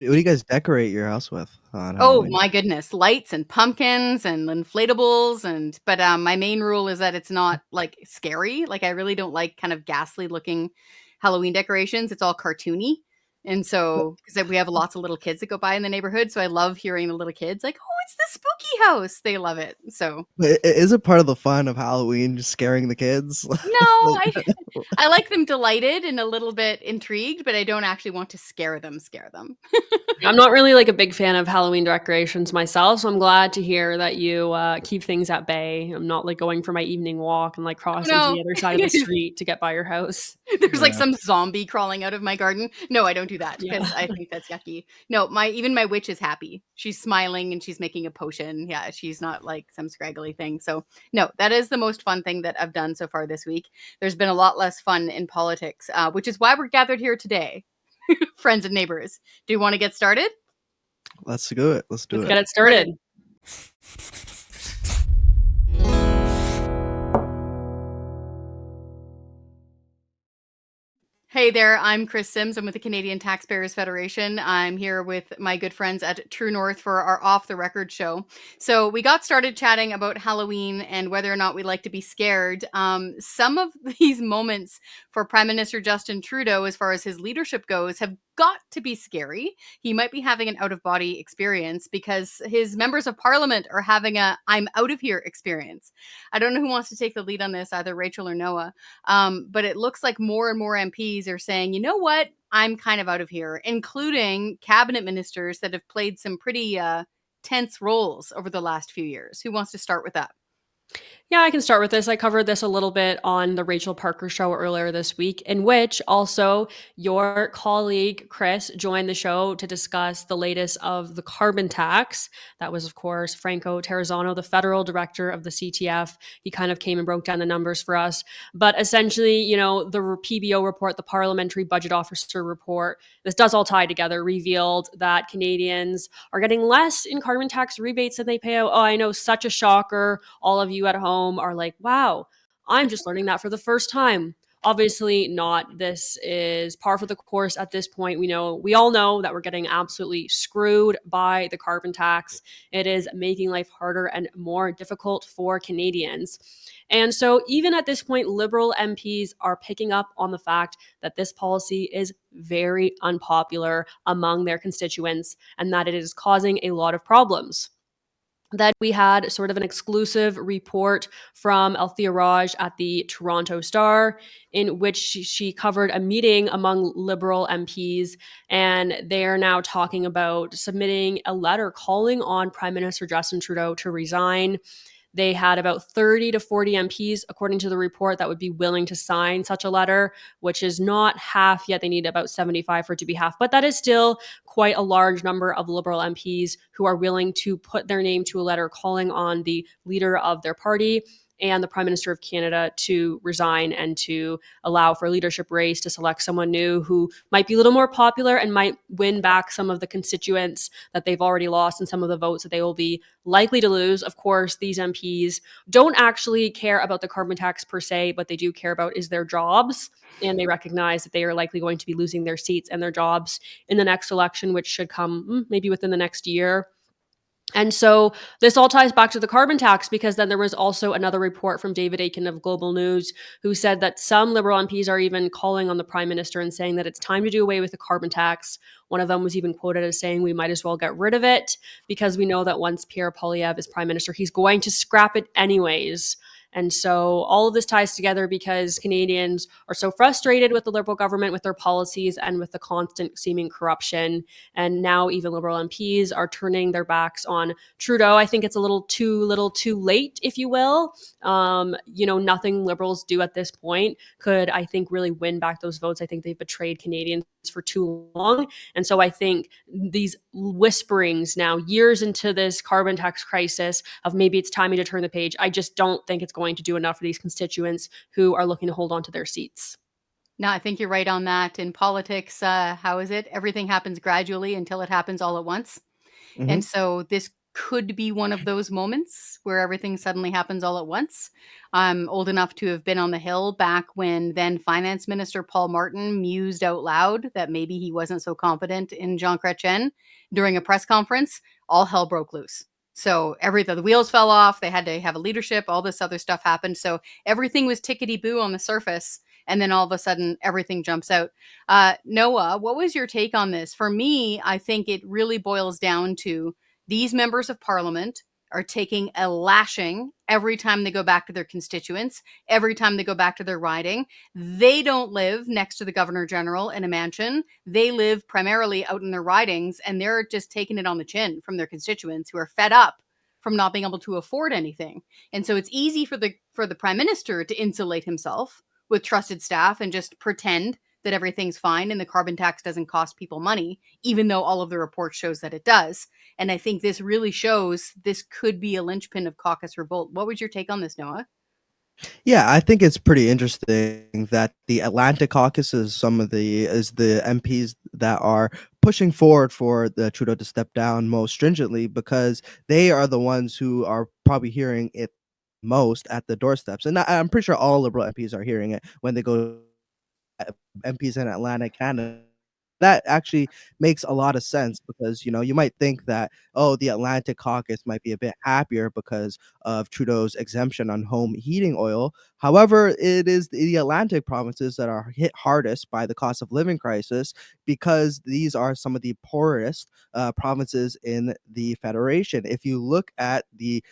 What do you guys decorate your house with on Oh Halloween? my goodness, lights and pumpkins and inflatables but my main rule is that it's not like scary. Like I really don't like kind of ghastly looking Halloween decorations. It's all cartoony. And so because we have lots of little kids that go by in the neighborhood, so I love hearing the little kids like, "Oh, it's the spooky house." They love it. So, But is it part of the fun of Halloween just scaring the kids? no, Like, I like them delighted and a little bit intrigued, but I don't actually want to scare them, scare them. I'm not really like a big fan of Halloween decorations myself, so I'm glad to hear that you keep things at bay. I'm not like going for my evening walk and like Oh, crossing to no. the other side of the street to get by your house. There's like yeah. some zombie crawling out of my garden. No, I don't do that Yeah. because I think that's yucky. No, my witch is happy. She's smiling and she's making a potion. Yeah, she's not like some scraggly thing. So no, that is the most fun thing that I've done so far this week. There's been a lot less fun in politics, which is why we're gathered here today, friends and neighbors. Do you want to get started? Let's do it. Let's do Let's it. get it started. Hey there, I'm Chris Sims. I'm with the Canadian Taxpayers Federation. I'm here with my good friends at True North for our Off the Record show. So we got started chatting about Halloween and whether or not we like to be scared. Some of these moments for Prime Minister Justin Trudeau, as far as his leadership goes, have got to be scary. He might be having an out of body experience because his members of parliament are having a I'm out of here experience. I don't know who wants to take the lead on this, either Rachel or Noah. But it looks like more and more MPs are saying, you know what, I'm kind of out of here, including cabinet ministers that have played some pretty tense roles over the last few years. Who wants to start with that? Yeah, I can start with this. I covered this a little bit on the Rachel Parker show earlier this week, in which also your colleague Chris joined the show to discuss the latest of the carbon tax. That was, of course, Franco Terrazzano, the federal director of the CTF. He kind of came and broke down the numbers for us. But essentially, the PBO report, the Parliamentary Budget Officer report, this does all tie together, revealed that Canadians are getting less in carbon tax rebates than they pay out. Oh, I know, such a shocker. All of you at home are like, wow, I'm just learning that for the first time. Obviously not. This is par for the course at this point. We all know that we're getting absolutely screwed by the carbon tax. It is making life harder and more difficult for Canadians. And so even at this point, Liberal MPs are picking up on the fact that this policy is very unpopular among their constituents and that it is causing a lot of problems. That we had sort of an exclusive report from Althea Raj at the Toronto Star, in which she covered a meeting among Liberal MPs, and they are now talking about submitting a letter calling on Prime Minister Justin Trudeau to resign. They had about 30 to 40 MPs, according to the report, that would be willing to sign such a letter, which is not half yet. They need about 75 for it to be half, but that is still quite a large number of Liberal MPs who are willing to put their name to a letter calling on the leader of their party and the Prime Minister of Canada to resign and to allow for a leadership race to select someone new who might be a little more popular and might win back some of the constituents that they've already lost and some of the votes that they will be likely to lose. Of course, these MPs don't actually care about the carbon tax per se, but they do care about is their jobs. And they recognize that they are likely going to be losing their seats and their jobs in the next election, which should come maybe within the next year. And so this all ties back to the carbon tax, because then there was also another report from David Aiken of Global News who said that some Liberal MPs are even calling on the Prime Minister and saying that it's time to do away with the carbon tax. One of them was even quoted as saying we might as well get rid of it because we know that once Pierre Poilievre is Prime Minister, he's going to scrap it anyways. And so all of this ties together because Canadians are so frustrated with the Liberal government, with their policies, and with the constant seeming corruption. And now even Liberal MPs are turning their backs on Trudeau. I think it's a little too late, if you will. Nothing Liberals do at this point could, I think, really win back those votes. I think they've betrayed Canadians for too long. And so I think these whisperings now, years into this carbon tax crisis, of maybe it's time to turn the page, I just don't think it's going to do enough for these constituents who are looking to hold on to their seats. No, I think you're right on that. In politics, how is it? Everything happens gradually until it happens all at once. Hmm. And so this could be one of those moments where everything suddenly happens all at once. I'm old enough to have been on the Hill back when then Finance Minister Paul Martin mused out loud that maybe he wasn't so confident in Jean Chrétien during a press conference. All hell broke loose. So the wheels fell off. They had to have a leadership. All this other stuff happened. So everything was tickety-boo on the surface. And then all of a sudden, everything jumps out. Noah, what was your take on this? For me, I think it really boils down to these members of parliament are taking a lashing every time they go back to their constituents, every time they go back to their riding. They don't live next to the governor general in a mansion. They live primarily out in their ridings, and they're just taking it on the chin from their constituents who are fed up from not being able to afford anything. And so it's easy for the prime minister to insulate himself with trusted staff and just pretend that everything's fine and the carbon tax doesn't cost people money, even though all of the report shows that it does. And I think this really shows this could be a linchpin of Caucus Revolt. What was your take on this, Noah? Yeah, I think it's pretty interesting that the Atlantic Caucus is the MPs that are pushing forward for the Trudeau to step down most stringently because they are the ones who are probably hearing it most at the doorsteps. And I'm pretty sure all Liberal MPs are hearing it when they go MPs in Atlantic Canada. That actually makes a lot of sense because, you might think that, oh, the Atlantic caucus might be a bit happier because of Trudeau's exemption on home heating oil. However, it is the Atlantic provinces that are hit hardest by the cost of living crisis because these are some of the poorest provinces in the Federation. If you look at the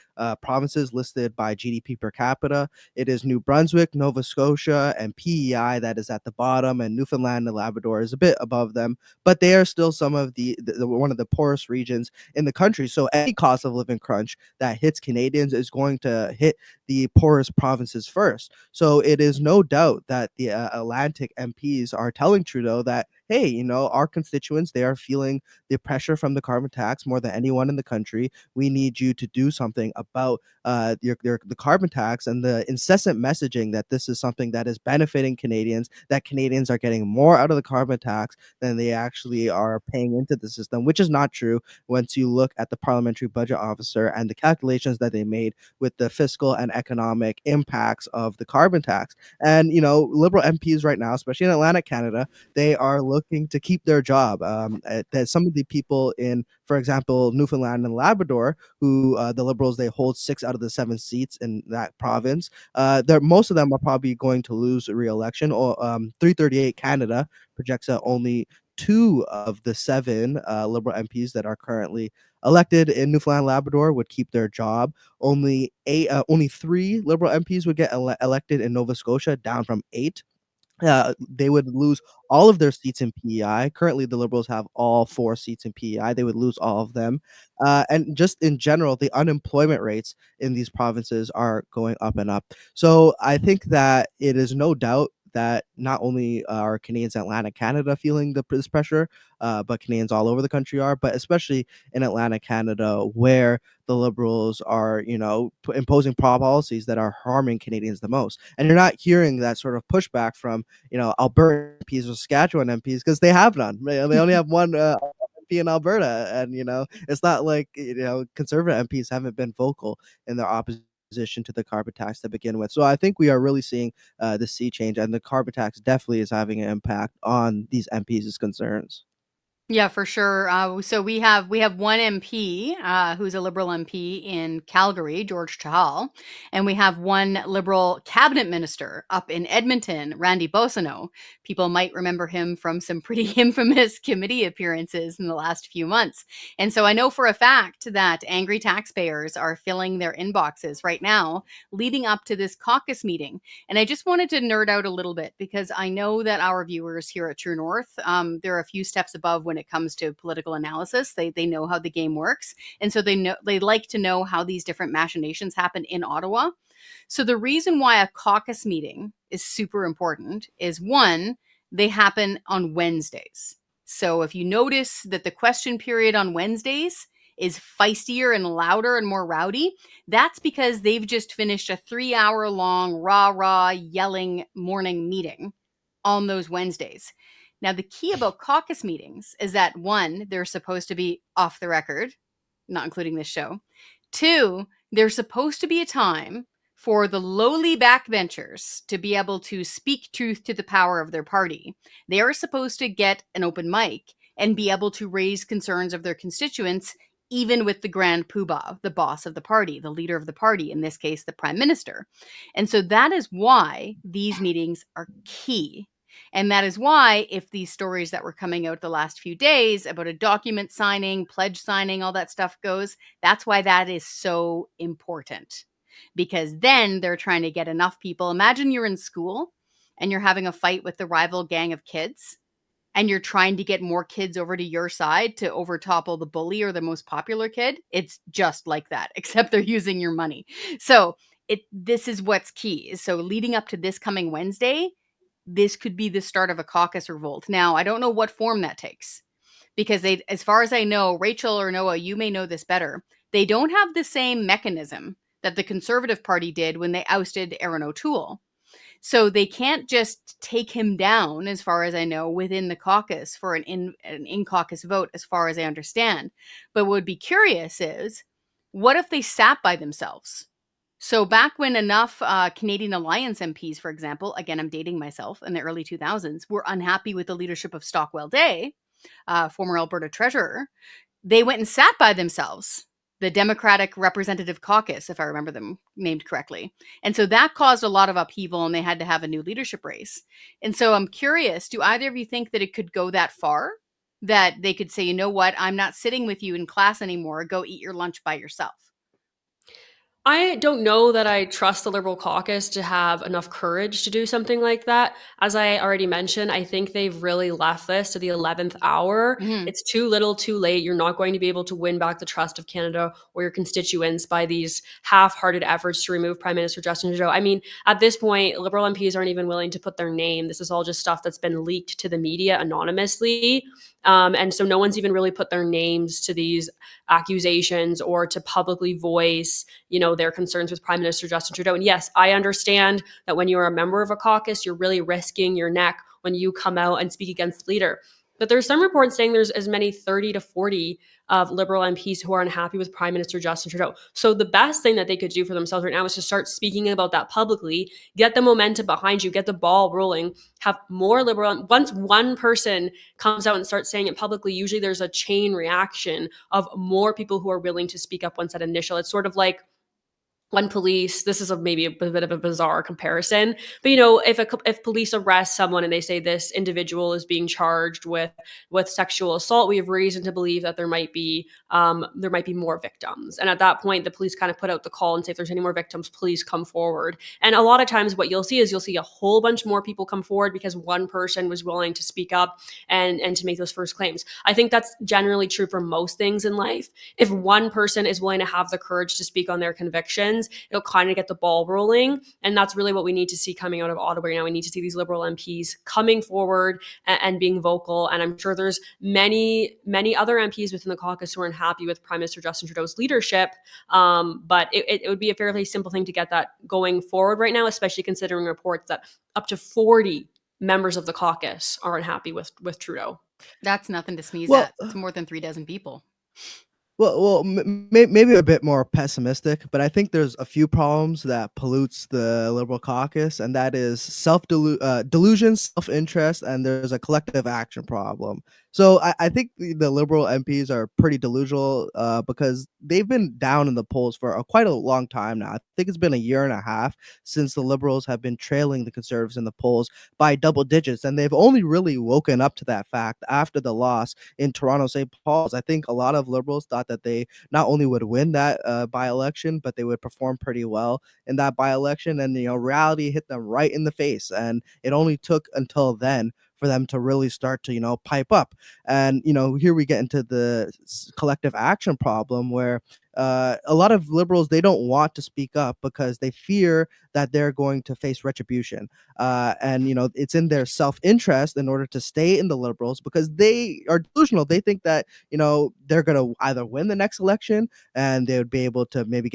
provinces listed by GDP per capita, it is New Brunswick, Nova Scotia, and PEI that is at the bottom, and Newfoundland and Labrador is a bit above them, but they are still some of the one of the poorest regions in the country. So any cost of living crunch that hits Canadians is going to hit the poorest provinces first. So it is no doubt that the Atlantic MPs are telling Trudeau that, hey, our constituents, they are feeling the pressure from the carbon tax more than anyone in the country. We need you to do something about the carbon tax and the incessant messaging that this is something that is benefiting Canadians, that Canadians are getting more out of the carbon tax than they actually are paying into the system, which is not true once you look at the parliamentary budget officer and the calculations that they made with the fiscal and economic impacts of the carbon tax. And, Liberal MPs right now, especially in Atlantic Canada, they are looking to keep their job. That some of the people in, for example, Newfoundland and Labrador, who the Liberals, they hold 6 out of the 7 seats in that province. Most of them are probably going to lose re-election. Or 338 Canada projects that only 2 of the 7 Liberal MPs that are currently elected in Newfoundland and Labrador would keep their job. Only 3 Liberal MPs would get elected in Nova Scotia, down from 8. They would lose all of their seats in PEI. Currently, the Liberals have all 4 seats in PEI. They would lose all of them. And just in general, the unemployment rates in these provinces are going up and up. So I think that it is no doubt that not only are Canadians in Atlantic Canada feeling this pressure, but Canadians all over the country are, but especially in Atlantic Canada, where the Liberals are, imposing policies that are harming Canadians the most. And you're not hearing that sort of pushback from Alberta MPs or Saskatchewan MPs because they have none. They only have one MP in Alberta, and it's not like conservative MPs haven't been vocal in their opposition to the carbon tax to begin with. So I think we are really seeing the sea change, and the carbon tax definitely is having an impact on these MPs' concerns. Yeah, for sure. So we have one MP who's a Liberal MP in Calgary, George Chahal, and we have one Liberal cabinet minister up in Edmonton, Randy Boissonnault. People might remember him from some pretty infamous committee appearances in the last few months. And so I know for a fact that angry taxpayers are filling their inboxes right now, leading up to this caucus meeting. And I just wanted to nerd out a little bit because I know that our viewers here at True North, they're a few steps above when it comes to political analysis. They know how the game works, and so they like to know how these different machinations happen in Ottawa. So the reason why a caucus meeting is super important is one, they happen on Wednesdays. So if you notice that the question period on Wednesdays is feistier and louder and more rowdy, that's because they've just finished a 3-hour long rah yelling morning meeting on those Wednesdays. Now, the key about caucus meetings is that one, they're supposed to be off the record. not including this show. 2, there's supposed to be a time for the lowly backbenchers to be able to speak truth to the power of their party. They are supposed to get an open mic and be able to raise concerns of their constituents, even with the grand poobah, the boss of the party, the leader of the party, in this case, the prime minister. And so that is why these meetings are key. And that is why, if these stories that were coming out the last few days about a document signing, pledge signing, all that stuff goes, that's why that is so important. Because then they're trying to get enough people. Imagine you're in school and you're having a fight with the rival gang of kids, and you're trying to get more kids over to your side to overtopple the bully or the most popular kid. It's just like that, except they're using your money. So this is what's key. So leading up to this coming Wednesday, this could be the start of a caucus revolt. Now, I don't know what form that takes, because they, as far as I know, Rachel or Noah, you may know this better, they don't have the same mechanism that the Conservative Party did when they ousted Erin O'Toole. So they can't just take him down, as far as I know, within the caucus for an in-caucus vote, as far as I understand. But what would be curious is, what if they sat by themselves? So back when enough Canadian Alliance MPs, for example, again, I'm dating myself, in the early 2000s, were unhappy with the leadership of Stockwell Day, former Alberta Treasurer, they went and sat by themselves, the Democratic Representative Caucus, if I remember them named correctly. And so that caused a lot of upheaval, and they had to have a new leadership race. And so I'm curious, do either of you think that it could go that far, that they could say, you know what, I'm not sitting with you in class anymore, go eat your lunch by yourself? I don't know that I trust the Liberal caucus to have enough courage to do something like that. As I already mentioned, I think they've really left this to the 11th hour. Mm-hmm. It's too little, too late. You're not going to be able to win back the trust of Canada or your constituents by these half-hearted efforts to remove Prime Minister Justin Trudeau. I mean, at this point, Liberal MPs aren't even willing to put their name. This is all just stuff that's been leaked to the media anonymously. And so no one's even really put their names to these accusations or to publicly voice, their concerns with Prime Minister Justin Trudeau. And yes, I understand that when you're a member of a caucus, you're really risking your neck when you come out and speak against the leader. But there's some reports saying there's as many 30 to 40 of Liberal MPs who are unhappy with Prime Minister Justin Trudeau. So the best thing that they could do for themselves right now is to start speaking about that publicly, get the momentum behind you, get the ball rolling, have more Liberal. Once one person comes out and starts saying it publicly, usually there's a chain reaction of more people who are willing to speak up once that initial. It's sort of like when police, this is maybe a bit of a bizarre comparison, but if police arrest someone and they say this individual is being charged with sexual assault, we have reason to believe that there might be more victims. And at that point, the police kind of put out the call and say, if there's any more victims, please come forward. And a lot of times what you'll see a whole bunch more people come forward because one person was willing to speak up and to make those first claims. I think that's generally true for most things in life. If one person is willing to have the courage to speak on their convictions, it'll kind of get the ball rolling. And that's really what we need to see coming out of Ottawa right now. We need to see these Liberal MPs coming forward and being vocal. And I'm sure there's many, many other MPs within the caucus who are unhappy with Prime Minister Justin Trudeau's leadership. But it would be a fairly simple thing to get that going forward right now, especially considering reports that up to 40 members of the caucus are unhappy with Trudeau. That's nothing to sneeze Well, at. It's more than 3 dozen people. Maybe a bit more pessimistic, but I think there's a few problems that pollutes the Liberal caucus, and that is delusion, self-interest, and there's a collective action problem. So I think the Liberal MPs are pretty delusional because they've been down in the polls for quite a long time now. I think it's been a year and a half since the Liberals have been trailing the Conservatives in the polls by double digits, and they've only really woken up to that fact after the loss in Toronto St. Paul's. I think a lot of Liberals thought that they not only would win that by-election, but they would perform pretty well in that by-election. And, reality hit them right in the face. And it only took until then for them to really start to, pipe up. And, here we get into the collective action problem where a lot of Liberals, they don't want to speak up because they fear that they're going to face retribution. And it's in their self-interest in order to stay in the Liberals because they are delusional. They think that they're going to either win the next election and they would be able to maybe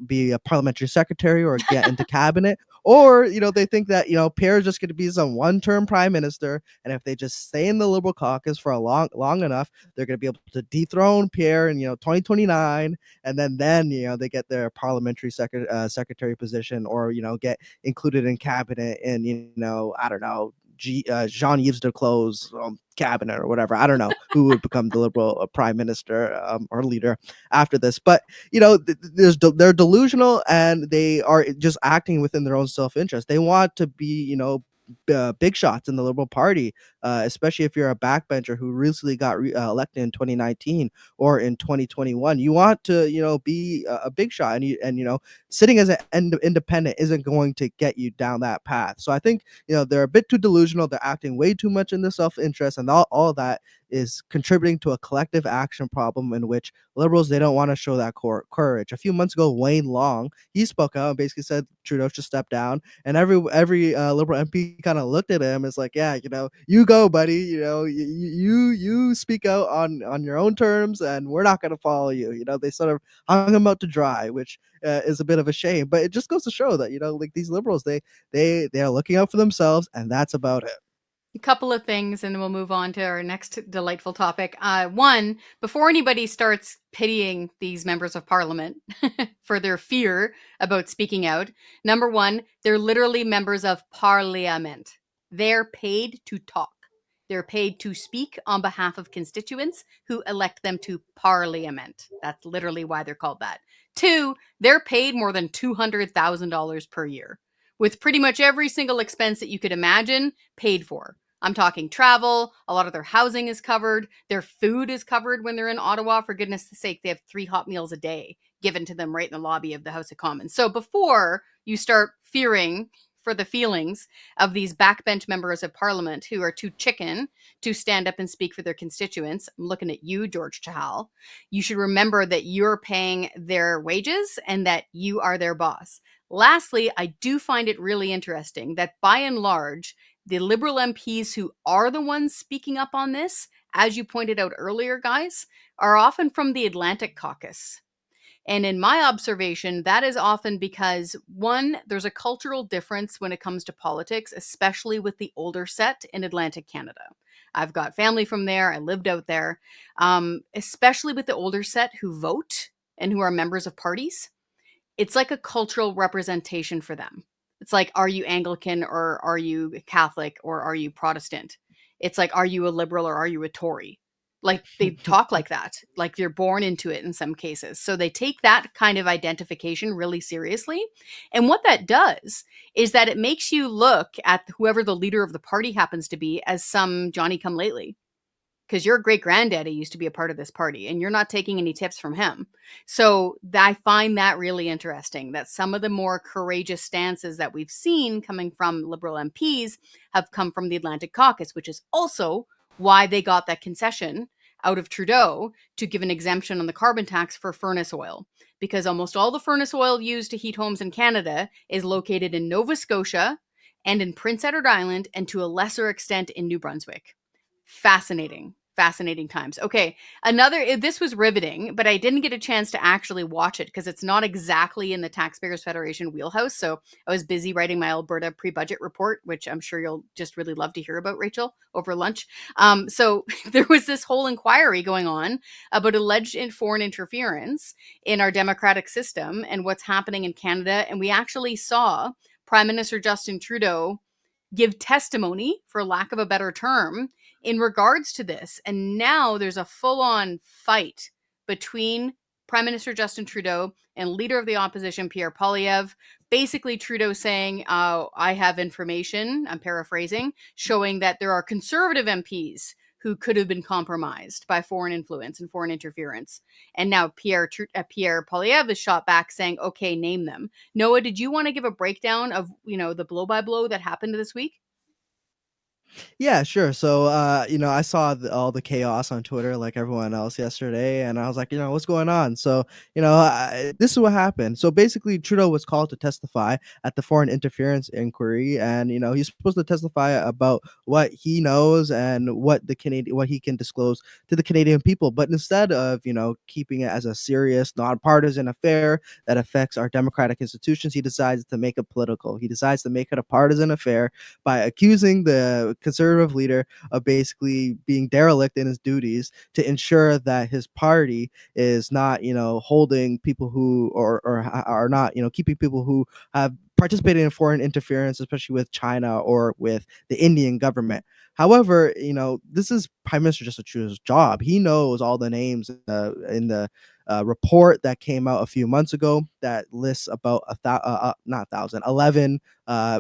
be a parliamentary secretary or get into cabinet, or they think that Pierre is just going to be some one-term prime minister, and if they just stay in the Liberal caucus for a long enough, they're going to be able to dethrone Pierre in 2029, and then they get their parliamentary secretary position, or get included in cabinet in I don't know, Jean-Yves Duclos' cabinet or whatever. I don't know who would become the Liberal prime minister or leader after this. But they're delusional, and they are just acting within their own self-interest. They want to be big shots in the Liberal Party, especially if you're a backbencher who recently got elected in 2019 or in 2021. You want to, be a big shot, and sitting as an independent isn't going to get you down that path. So I think they're a bit too delusional. They're acting way too much in their self-interest, and all of that is contributing to a collective action problem in which Liberals, they don't want to show that courage. A few months ago, Wayne Long, he spoke out and basically said Trudeau should step down, and every Liberal MP kind of looked at him as like, yeah, you go, buddy. You speak out on your own terms, and we're not going to follow you. They sort of hung him out to dry, which is a bit of a shame. But it just goes to show that like these Liberals, they are looking out for themselves, and that's about it. A couple of things, and then we'll move on to our next delightful topic. One, before anybody starts pitying these members of parliament for their fear about speaking out, number one, they're literally members of parliament. They're paid to talk. They're paid to speak on behalf of constituents who elect them to parliament. That's literally why they're called that. Two, they're paid more than $200,000 per year, with pretty much every single expense that you could imagine paid for. I'm talking travel. A lot of their housing is covered. Their food is covered when they're in Ottawa. For goodness sake, they have 3 hot meals a day given to them right in the lobby of the House of Commons. So before you start fearing for the feelings of these backbench members of parliament who are too chicken to stand up and speak for their constituents, I'm looking at you, George Chahal, you should remember that you're paying their wages and that you are their boss. Lastly, I do find it really interesting that by and large, the Liberal MPs who are the ones speaking up on this, as you pointed out earlier, guys, are often from the Atlantic Caucus. And in my observation, that is often because, one, there's a cultural difference when it comes to politics, especially with the older set in Atlantic Canada. I've got family from there. I lived out there, especially with the older set who vote and who are members of parties. It's like a cultural representation for them. It's like, are you Anglican or are you Catholic or are you Protestant? It's like, are you a liberal or are you a Tory? Like they talk like that, like they're born into it in some cases. So they take that kind of identification really seriously. And what that does is that it makes you look at whoever the leader of the party happens to be as some Johnny come lately, because your great granddaddy used to be a part of this party and you're not taking any tips from him. So I find that really interesting, that some of the more courageous stances that we've seen coming from Liberal MPs have come from the Atlantic Caucus, which is also why they got that concession out of Trudeau to give an exemption on the carbon tax for furnace oil, because almost all the furnace oil used to heat homes in Canada is located in Nova Scotia and in Prince Edward Island, and to a lesser extent in New Brunswick. Fascinating times. Okay, this was riveting, but I didn't get a chance to actually watch it because it's not exactly in the Taxpayers Federation wheelhouse. So I was busy writing my Alberta pre-budget report, which I'm sure you'll just really love to hear about, Rachel, over lunch. So there was this whole inquiry going on about alleged foreign interference in our democratic system and what's happening in Canada. And we actually saw Prime Minister Justin Trudeau give testimony, for lack of a better term, in regards to this. And now there's a full-on fight between Prime Minister Justin Trudeau and Leader of the Opposition, Pierre Poilievre. Basically, Trudeau saying, I have information, I'm paraphrasing, showing that there are Conservative MPs who could have been compromised by foreign influence and foreign interference. And now Pierre Poilievre is shot back saying, okay, name them. Noah, did you want to give a breakdown of, the blow-by-blow that happened this week? Yeah, sure. So, I saw all the chaos on Twitter like everyone else yesterday, and I was like, what's going on? So, this is what happened. So, basically, Trudeau was called to testify at the foreign interference inquiry, and he's supposed to testify about what he knows and what he can disclose to the Canadian people. But instead of keeping it as a serious, nonpartisan affair that affects our democratic institutions, he decides to make it political. He decides to make it a partisan affair by accusing the conservative leader of basically being derelict in his duties to ensure that his party is not, holding people who are not, keeping people who have participated in foreign interference, especially with China or with the Indian government. However, this is Prime Minister Justin Trudeau's job. He knows all the names in the report that came out a few months ago that lists about not thousand, 11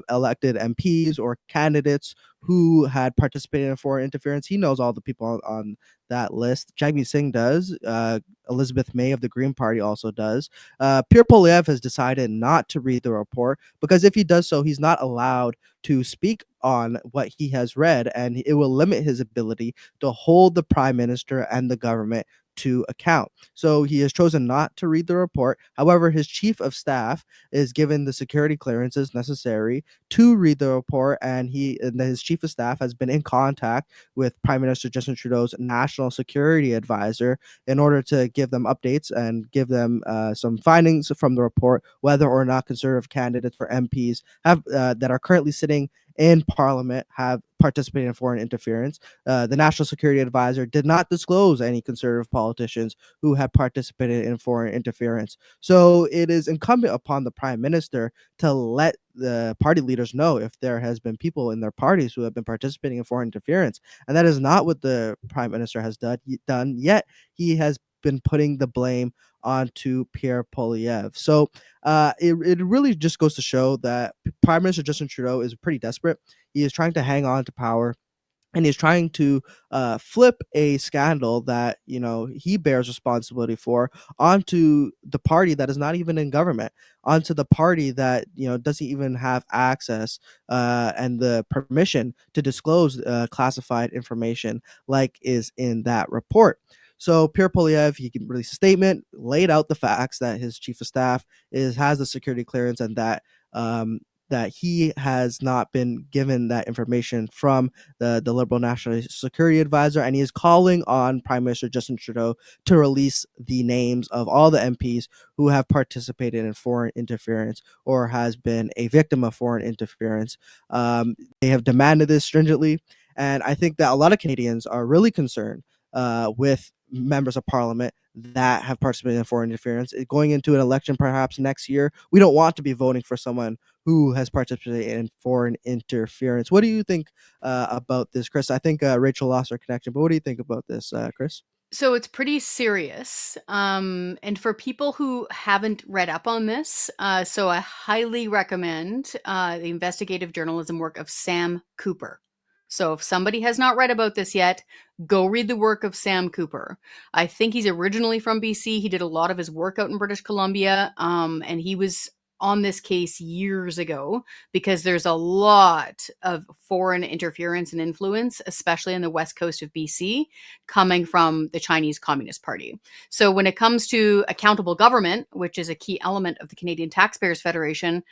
elected MPs or candidates who had participated in foreign interference. He knows all the people on that list. Jagmeet Singh does. Elizabeth May of the Green Party also does. Pierre Poilievre has decided not to read the report because if he does so, he's not allowed to speak on what he has read, and it will limit his ability to hold the prime minister and the government to account. So he has chosen not to read the report. However, his chief of staff is given the security clearances necessary to read the report, and his chief of staff has been in contact with Prime Minister Justin Trudeau's national security advisor in order to give them updates and give them some findings from the report, whether or not conservative candidates for MPs have that are currently sitting in Parliament have participated in foreign interference. The National Security Advisor did not disclose any conservative politicians who had participated in foreign interference. So it is incumbent upon the Prime Minister to let the party leaders know if there has been people in their parties who have been participating in foreign interference. And that is not what the Prime Minister has done yet. He has been putting the blame onto Pierre Poilievre. So it really just goes to show that Prime Minister Justin Trudeau is pretty desperate. He is trying to hang on to power, and he's trying to flip a scandal that he bears responsibility for onto the party that is not even in government, onto the party that doesn't even have access and the permission to disclose classified information like is in that report. So Pierre Poilievre, he can release a statement, laid out the facts that his chief of staff has the security clearance, and that he has not been given that information from the Liberal National Security Advisor, and he is calling on Prime Minister Justin Trudeau to release the names of all the MPs who have participated in foreign interference or has been a victim of foreign interference. They have demanded this stringently, and I think that a lot of Canadians are really concerned with members of parliament that have participated in foreign interference. Going into an election perhaps next year, we don't want to be voting for someone who has participated in foreign interference. What do you think about this, Chris? I think Rachel lost her connection, but what do you think about this, Chris? So it's pretty serious. And for people who haven't read up on this, so I highly recommend the investigative journalism work of Sam Cooper. So if somebody has not read about this yet, go read the work of Sam Cooper. I think he's originally from BC. He did a lot of his work out in British Columbia, and he was on this case years ago because there's a lot of foreign interference and influence, especially in the west coast of BC, coming from the Chinese Communist Party. So when it comes to accountable government, which is a key element of the Canadian Taxpayers Federation,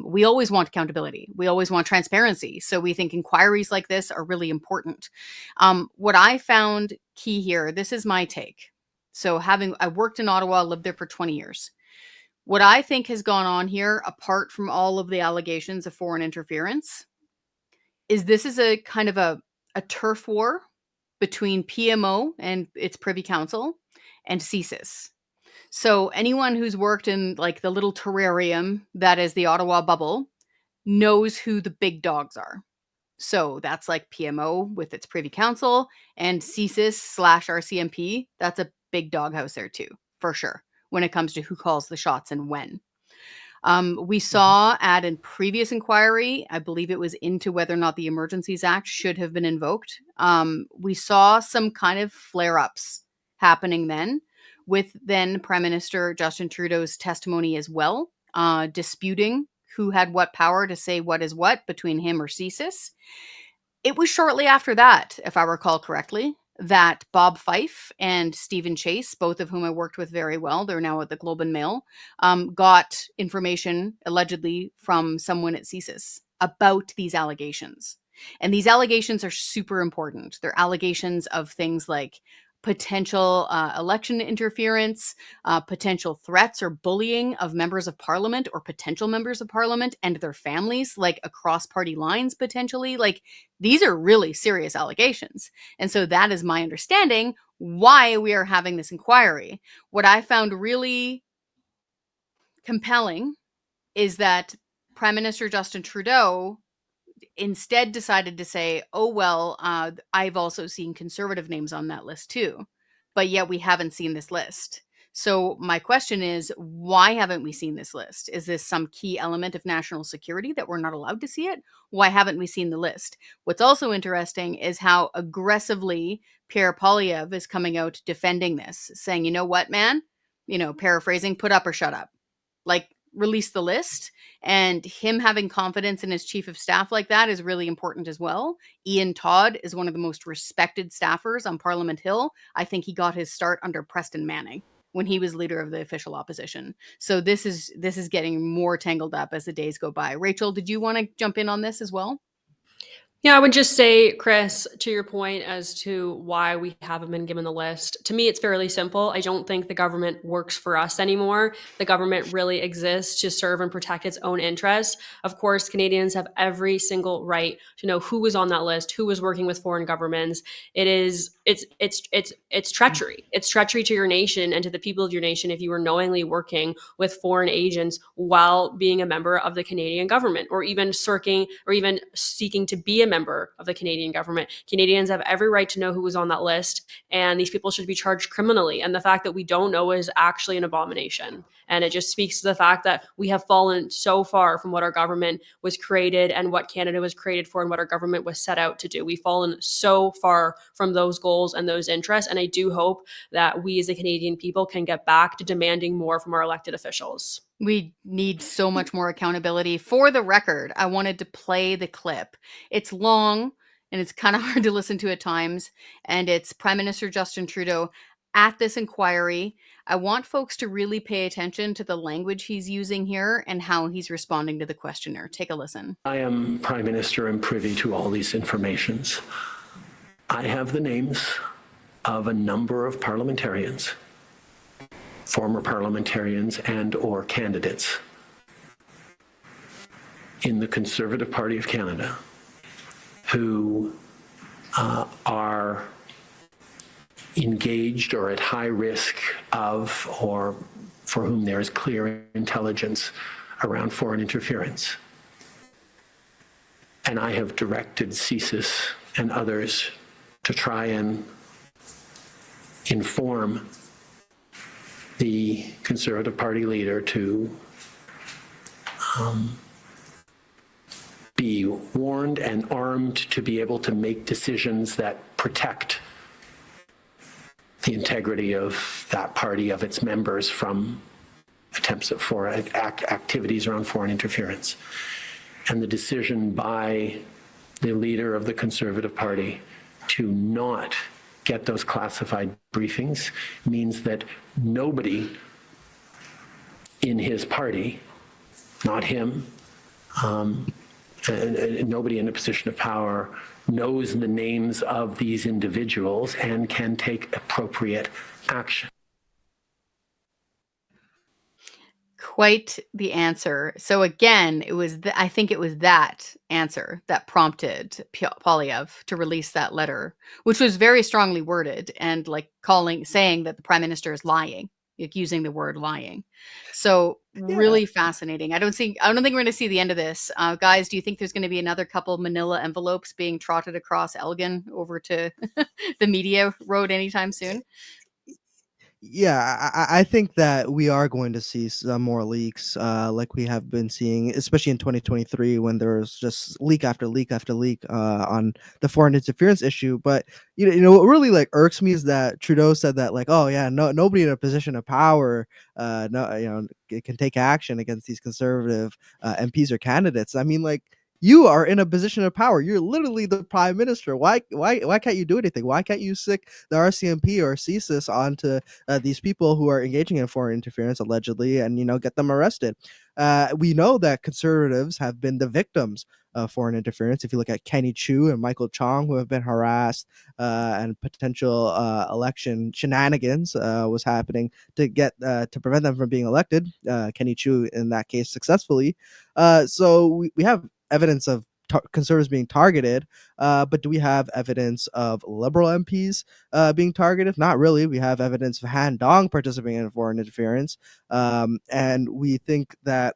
we always want accountability. We always want transparency. So we think inquiries like this are really important. What I found key here, this is my take. So I worked in Ottawa, lived there for 20 years. What I think has gone on here, apart from all of the allegations of foreign interference, is this is a kind of a turf war between PMO and its Privy Council and CSIS. So anyone who's worked in like the little terrarium that is the Ottawa bubble knows who the big dogs are. So that's like PMO with its Privy Council and CSIS/RCMP. That's a big doghouse there too, for sure, when it comes to who calls the shots and when. We saw at a previous inquiry, I believe it was into whether or not the Emergencies Act should have been invoked. We saw some kind of flare-ups happening then with then Prime Minister Justin Trudeau's testimony as well, disputing who had what power to say what is what between him or CSIS. It was shortly after that, if I recall correctly, that Bob Fife and Stephen Chase, both of whom I worked with very well, they're now at the Globe and Mail, got information allegedly from someone at CSIS about these allegations. And these allegations are super important. They're allegations of things like potential election interference, potential threats or bullying of members of parliament or potential members of parliament and their families, like across party lines, potentially. Like, these are really serious allegations. And so that is my understanding why we are having this inquiry. What I found really compelling is that Prime Minister Justin Trudeau instead decided to say, oh, well, I've also seen conservative names on that list too, but yet we haven't seen this list. So my question is, why haven't we seen this list? Is this some key element of national security that we're not allowed to see it? Why haven't we seen the list? What's also interesting is how aggressively Pierre Poilievre is coming out defending this, saying, you know what, man, paraphrasing, put up or shut up. Like, release the list. And him having confidence in his chief of staff like that is really important as well. Ian Todd is one of the most respected staffers on Parliament Hill. I think he got his start under Preston Manning when he was leader of the official opposition. So this is getting more tangled up as the days go by. Rachel, did you want to jump in on this as well? Yeah, I would just say, Chris, to your point as to why we haven't been given the list, to me, it's fairly simple. I don't think the government works for us anymore. The government really exists to serve and protect its own interests. Of course, Canadians have every single right to know who was on that list, who was working with foreign governments. It's treachery. It's treachery to your nation and to the people of your nation if you were knowingly working with foreign agents while being a member of the Canadian government, or even seeking to be a member of the Canadian government. Canadians have every right to know who was on that list, and these people should be charged criminally. And the fact that we don't know is actually an abomination. And it just speaks to the fact that we have fallen so far from what our government was created and what Canada was created for and what our government was set out to do. We've fallen so far from those goals and those interests. And I do hope that we as a Canadian people can get back to demanding more from our elected officials. We need so much more accountability. For the record, I wanted to play the clip. It's long and it's kind of hard to listen to at times. And it's Prime Minister Justin Trudeau at this inquiry. I want folks to really pay attention to the language he's using here and how he's responding to the questioner. Take a listen. I am Prime Minister and privy to all these informations. I have the names of a number of parliamentarians, former parliamentarians and or candidates in the Conservative Party of Canada who are engaged or at high risk of, or for whom there is clear intelligence around foreign interference. And I have directed CSIS and others to try and inform the Conservative Party leader to be warned and armed to be able to make decisions that protect the integrity of that party, of its members, from attempts at activities around foreign interference. And the decision by the leader of the Conservative Party to not get those classified briefings means that nobody in his party, not him, nobody in a position of power knows the names of these individuals and can take appropriate action. Quite the answer. So again, it was I think it was that answer that prompted Poilievre to release that letter, which was very strongly worded and like saying that the Prime Minister is lying, like using the word lying. So really fascinating. I don't think we're going to see the end of this. Guys, do you think there's going to be another couple manila envelopes being trotted across Elgin over to the media road anytime soon? Yeah, I think that we are going to see some more leaks, like we have been seeing, especially in 2023, when there was just leak after leak after leak on the foreign interference issue. But what really like irks me is that Trudeau said that, like, oh yeah, nobody in a position of power, can take action against these conservative MPs or candidates. I mean, like, You are in a position of power. You're literally the prime minister. Why can't you do anything? Why can't you sick the RCMP or CSIS onto these people who are engaging in foreign interference allegedly, and get them arrested? We know that conservatives have been the victims of foreign interference. If you look at Kenny Chu and Michael Chong, who have been harassed, and potential election shenanigans was happening to prevent them from being elected. Kenny Chu, in that case, successfully. So we have evidence of conservatives being targeted, but do we have evidence of Liberal MPs being targeted? Not really. We have evidence of Han Dong participating in foreign interference, and we think that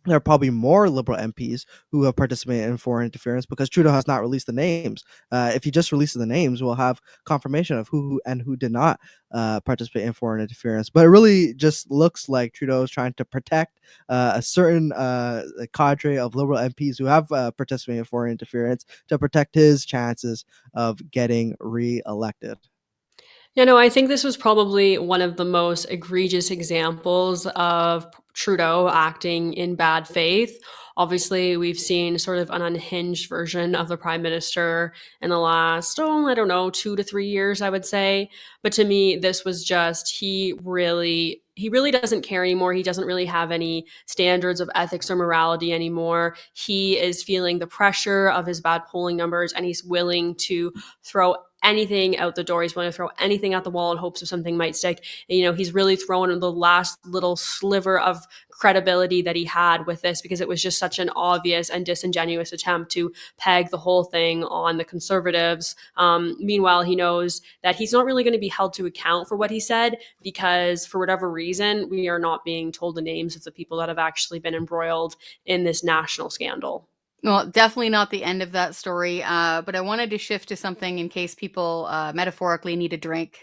there are probably more Liberal MPs who have participated in foreign interference because Trudeau has not released the names. If he just releases the names, we'll have confirmation of who and who did not participate in foreign interference. But it really just looks like Trudeau is trying to protect a certain cadre of Liberal MPs who have participated in foreign interference to protect his chances of getting re-elected. I think this was probably one of the most egregious examples of Trudeau acting in bad faith. Obviously, we've seen sort of an unhinged version of the prime minister in the last, I don't know, 2 to 3 years, I would say. But to me, this was just, he really doesn't care anymore. He doesn't really have any standards of ethics or morality anymore. He is feeling the pressure of his bad polling numbers, and he's willing to throw anything out the door. He's willing to throw anything at the wall in hopes of something might stick. And, he's really thrown the last little sliver of credibility that he had with this, because it was just such an obvious and disingenuous attempt to peg the whole thing on the Conservatives. Meanwhile, he knows that he's not really going to be held to account for what he said, because for whatever reason, we are not being told the names of the people that have actually been embroiled in this national scandal. Well, definitely not the end of that story, but I wanted to shift to something in case people metaphorically need a drink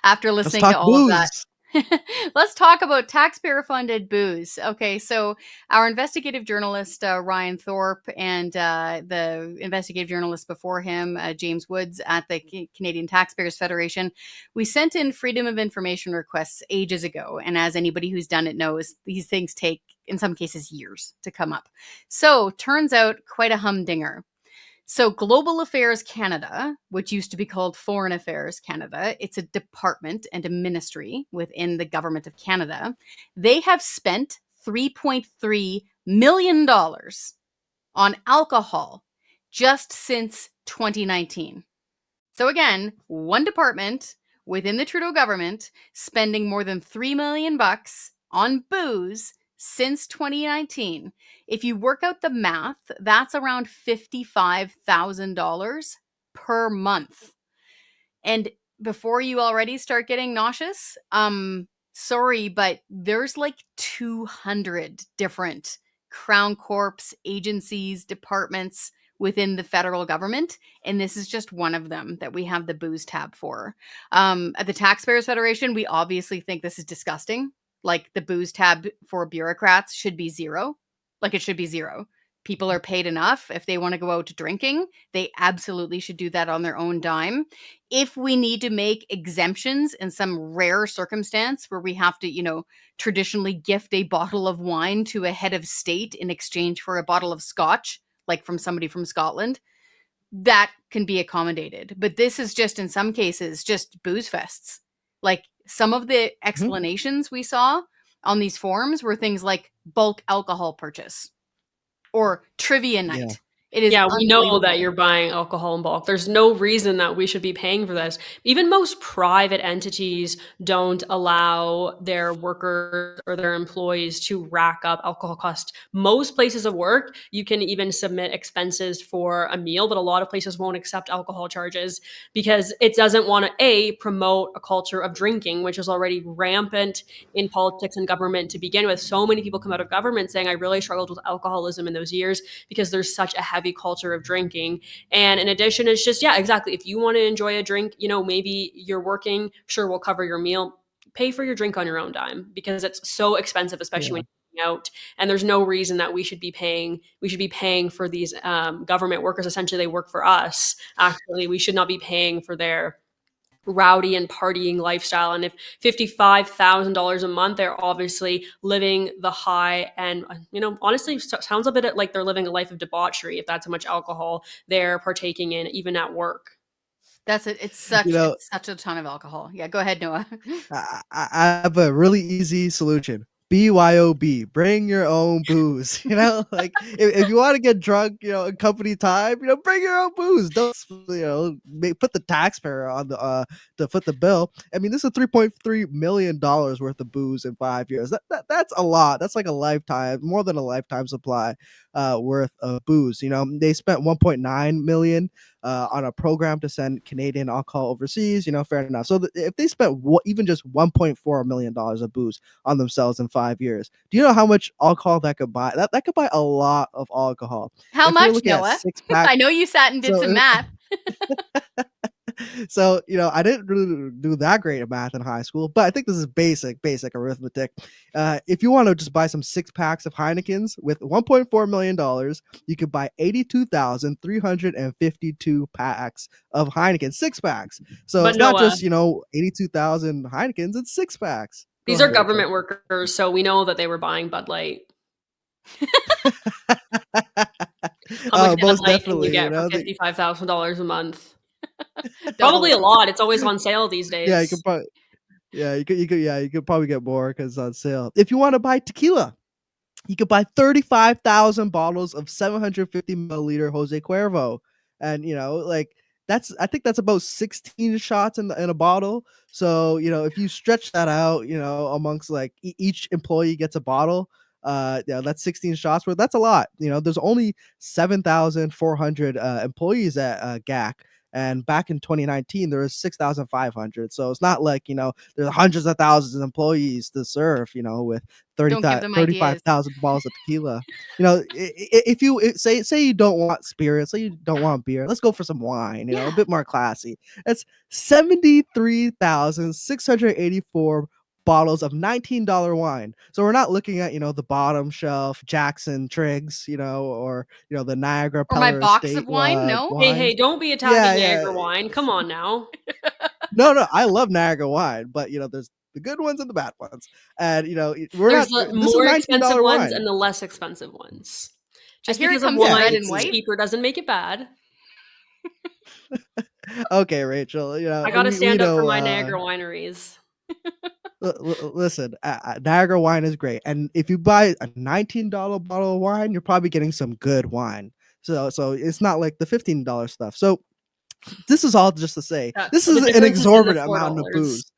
after Let's listening talk to all of that. booze. Let's talk about taxpayer-funded booze. Okay, so our investigative journalist, Ryan Thorpe, and the investigative journalist before him, James Woods, at the Canadian Taxpayers Federation, we sent in freedom of information requests ages ago. And as anybody who's done it knows, these things take, in some cases, years to come up. So turns out quite a humdinger. So Global Affairs Canada, which used to be called Foreign Affairs Canada, it's a department and a ministry within the government of Canada. They have spent $3.3 million on alcohol just since 2019. So again, one department within the Trudeau government spending more than $3 million on booze since 2019. If you work out the math, that's around $55,000 per month. And before you already start getting nauseous, sorry, but there's like 200 different Crown Corps agencies, departments within the federal government, and this is just one of them that we have the booze tab for. At the Taxpayers Federation, we obviously think this is disgusting. Like, the booze tab for bureaucrats should be zero. Like, it should be zero. People are paid enough. If they want to go out drinking, they absolutely should do that on their own dime. If we need to make exemptions in some rare circumstance where we have to, traditionally gift a bottle of wine to a head of state in exchange for a bottle of scotch, like from somebody from Scotland, that can be accommodated. But this is just, in some cases, just booze fests. Like, some of the explanations we saw on these forums were things like bulk alcohol purchase or trivia night. Yeah. It is Yeah, we know that unbelievable. you're buying alcohol in bulk. There's no reason that we should be paying for this. Even most private entities don't allow their workers or their employees to rack up alcohol costs. Most places of work, you can even submit expenses for a meal, but a lot of places won't accept alcohol charges because it doesn't want to, promote a culture of drinking, which is already rampant in politics and government to begin with. So many people come out of government saying, I really struggled with alcoholism in those years because there's such a heavy culture of drinking. And in addition, it's just, yeah, exactly. If you want to enjoy a drink, maybe you're working, sure, we'll cover your meal. Pay for your drink on your own dime because it's so expensive, especially when you're going out. And there's no reason that we should be paying for these government workers. Essentially, they work for us. Actually, we should not be paying for their rowdy and partying lifestyle. And if $55,000 a month, they're obviously living the high and, honestly, sounds a bit like they're living a life of debauchery if that's how much alcohol they're partaking in, even at work. That's it. It's You know, such a ton of alcohol. Yeah, go ahead, Noah. I have a really easy solution. BYOB, bring your own booze. Like if you want to get drunk, in company time, bring your own booze. Don't put the taxpayer on the to foot the bill. I mean, this is $3.3 million worth of booze in 5 years. That's a lot. That's like a lifetime, more than a lifetime supply worth of booze. They spent 1.9 million on a program to send Canadian alcohol overseas. Fair enough. So if they spent even just $1.4 million of booze on themselves in 5 years, do you know how much alcohol that could buy? That could buy a lot of alcohol. How If you're much, looking at Noah? six pack, I know you sat and did so some math. so I didn't really do that great at math in high school, but I think this is basic arithmetic. If you want to just buy some 6 packs of Heinekens with $1.4 million, you could buy 82,352 packs of Heineken 6 packs. So But it's not Noah, just 82,000 Heinekens; it's 6 packs. Go these are ahead, Rachel. government workers, so we know that they were buying Bud Light. How much Bud Most Light can you definitely. get for $55,000 a month? Double Probably it. a lot. It's always on sale these Yeah, you days. could probably. Yeah, you could probably get more because it's on sale. If you want to buy tequila, you could buy 35,000 bottles of 750 milliliter Jose Cuervo. And, I think that's about 16 shots in a bottle. So, if you stretch that out, amongst like each employee gets a bottle, that's 16 shots worth. That's a lot. There's only 7,400 employees at GAC. And back in 2019, there was 6,500. So it's not like, there's hundreds of thousands of employees to serve, with Don't give them ideas. 35,000 bottles of tequila. If you say you don't want spirits, say you don't want beer, let's go for some wine, a Yeah. bit more classy. That's 73,684 bottles of $19 wine. So we're not looking at, the bottom shelf Jackson Triggs, or the Niagara Or my Peller box Estate of wine? No? wines. Hey, don't be Yeah, attacking yeah. Niagara wine. Come on now. No, I love Niagara wine, but there's the good ones and the bad ones. And we're There's not the this is more expensive $19 ones wine. and the less expensive ones. Just hear it because of comes in one red is and white. cheaper doesn't make it bad. Okay, Rachel, I gotta we stand up for know my Niagara wineries. listen, Niagara wine is great. And if you buy a $19 bottle of wine, you're probably getting some good wine. So it's not like the $15 stuff. So this is all just to say, this The is an difference is in the exorbitant amount of $4. booze.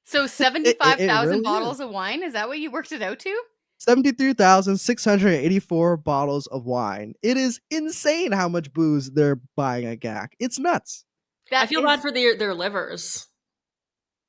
So It 75,000 really bottles is. of wine? Is that what you worked it out to? 73,684 bottles of wine. It is insane how much booze they're buying at GAC. It's nuts. I feel bad for their livers.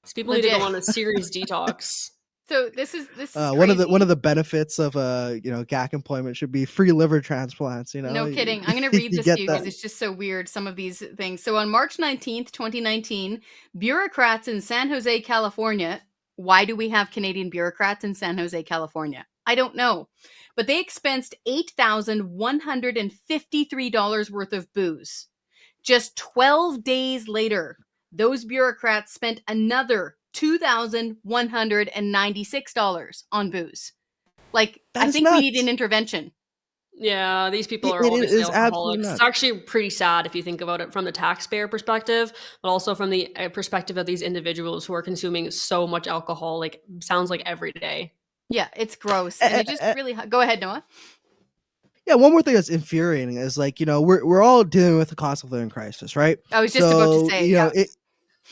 These people need to go on a serious detox. So this is one of crazy. the benefits of GAC employment should be free liver transplants. No kidding. I'm going to read you this get to you that. because it's just so weird, some of these things. So on March 19th, 2019, bureaucrats in San Jose, California. Why do we have Canadian bureaucrats in San Jose, California? I don't know. But they expensed $8,153 worth of booze. Just 12 days later, those bureaucrats spent another $2,196 on booze. Like, I think we need an intervention. Yeah, these people are It obviously is absolutely alcoholics. nuts. It's actually pretty sad if you think about it from the taxpayer perspective, but also from the perspective of these individuals who are consuming so much alcohol, like sounds like every day. Yeah, it's gross. And it just really... Go ahead, Noah. Yeah, one more thing that's infuriating is we're all dealing with the cost of living crisis, right? I was just about to say, yeah.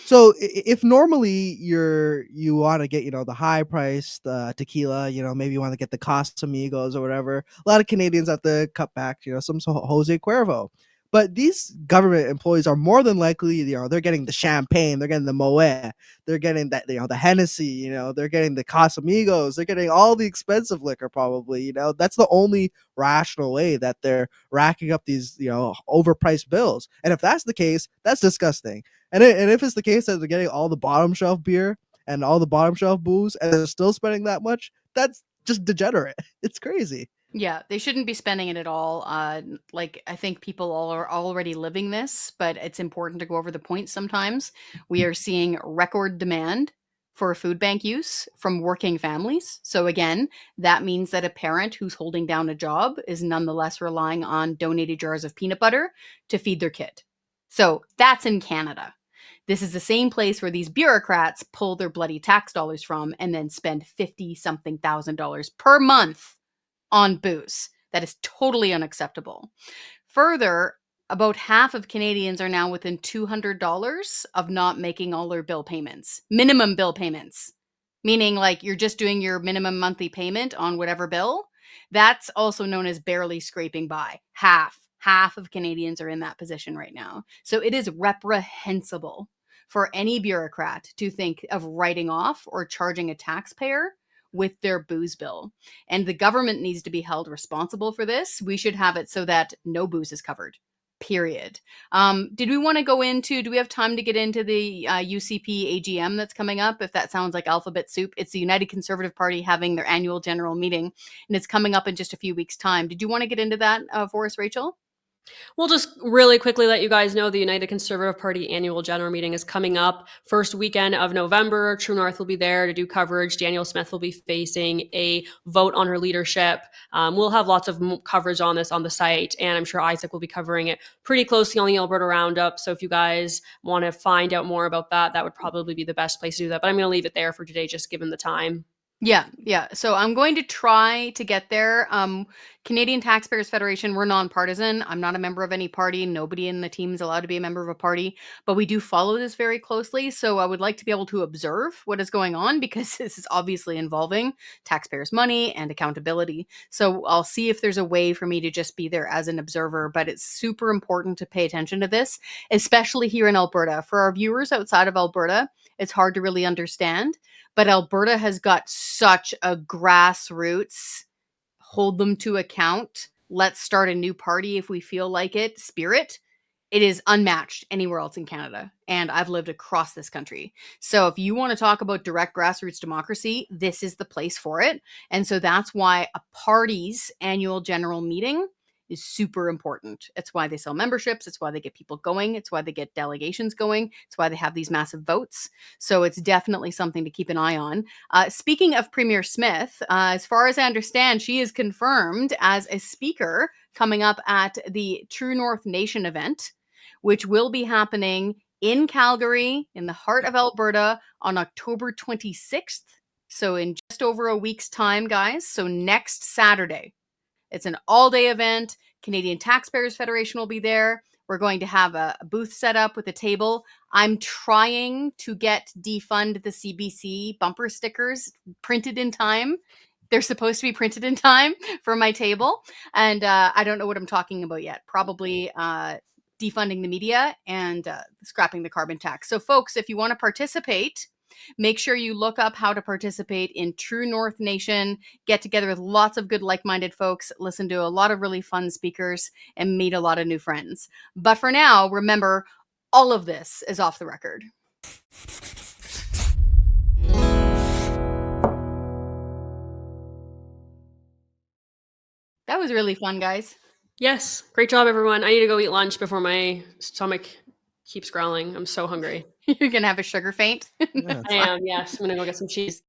So if normally you want to get the high priced tequila, maybe you want to get the Casamigos or whatever. A lot of Canadians have to cut back, some Jose Cuervo. But these government employees are more than likely, they're getting the champagne, they're getting the Moet, they're getting that, the Hennessy, they're getting the Casamigos, they're getting all the expensive liquor probably. That's the only rational way that they're racking up these, overpriced bills. And if that's the case, that's disgusting. And if it's the case that they're getting all the bottom shelf beer and all the bottom shelf booze and they're still spending that much, that's just degenerate. It's crazy. Yeah, they shouldn't be spending it at all. Like, I think people all are already living this, but it's important to go over the points sometimes. We are seeing record demand for food bank use from working families. So again, that means that a parent who's holding down a job is nonetheless relying on donated jars of peanut butter to feed their kid. So that's in Canada. This is the same place where these bureaucrats pull their bloody tax dollars from and then spend 50 something thousand dollars per month on booze. That is totally unacceptable. Further, about half of Canadians are now within $200 of not making all their bill payments, minimum bill payments, meaning like you're just doing your minimum monthly payment on whatever bill. That's also known as barely scraping by. Half of Canadians are in that position right now. So it is reprehensible for any bureaucrat to think of writing off or charging a taxpayer with their booze bill. And the government needs to be held responsible for this. We should have it so that no booze is covered, period. Did we want to go into, do we have time to get into the UCP AGM that's coming up? If that sounds like alphabet soup, it's the United Conservative Party having their annual general meeting, and it's coming up in just a few weeks' time. Did you want to get into that for us, Rachel? We'll just really quickly let you guys know the United Conservative Party annual general meeting is coming up first weekend of November. True North will be there to do coverage. Danielle Smith will be facing a vote on her leadership. We'll have lots of coverage on this on the site, and I'm sure Isaac will be covering it pretty closely on the Alberta Roundup. So if you guys want to find out more about that, that would probably be the best place to do that. But I'm going to leave it there for today, just given the time. Yeah. So I'm going to try to get there. Canadian Taxpayers Federation, we're nonpartisan. I'm not a member of any party. Nobody in the team is allowed to be a member of a party, but we do follow this very closely. So I would like to be able to observe what is going on because this is obviously involving taxpayers' money and accountability. So I'll see if there's a way for me to just be there as an observer, but it's super important to pay attention to this, especially here in Alberta. For our viewers outside of Alberta, it's hard to really understand. But Alberta has got such a grassroots, hold them to account, let's start a new party if we feel like it spirit. It is unmatched anywhere else in Canada. And I've lived across this country. So if you want to talk about direct grassroots democracy, this is the place for it. And so that's why a party's annual general meeting is super important. It's why they sell memberships. It's why they get people going. It's why they get delegations going. It's why they have these massive votes. So it's definitely something to keep an eye on. Speaking of Premier Smith, as far as I understand, she is confirmed as a speaker coming up at the True North Nation event, which will be happening in Calgary, in the heart of Alberta, on October 26th. So in just over a week's time, guys. So next Saturday. It's an all-day event. Canadian Taxpayers Federation will be there. We're going to have a booth set up with a table. I'm trying to get defund the CBC bumper stickers printed in time. They're supposed to be printed in time for my table. And I don't know what I'm talking about yet. Probably defunding the media and scrapping the carbon tax. So folks, if you want to participate, make sure you look up how to participate in True North Nation, get together with lots of good like-minded folks, listen to a lot of really fun speakers, and meet a lot of new friends. But for now, remember, all of this is off the record. That was really fun, guys. Yes. Great job, everyone. I need to go eat lunch before my stomach keeps growling. I'm so hungry. You're going to have a sugar faint. Yeah, I am, yes. I'm going to go get some cheese.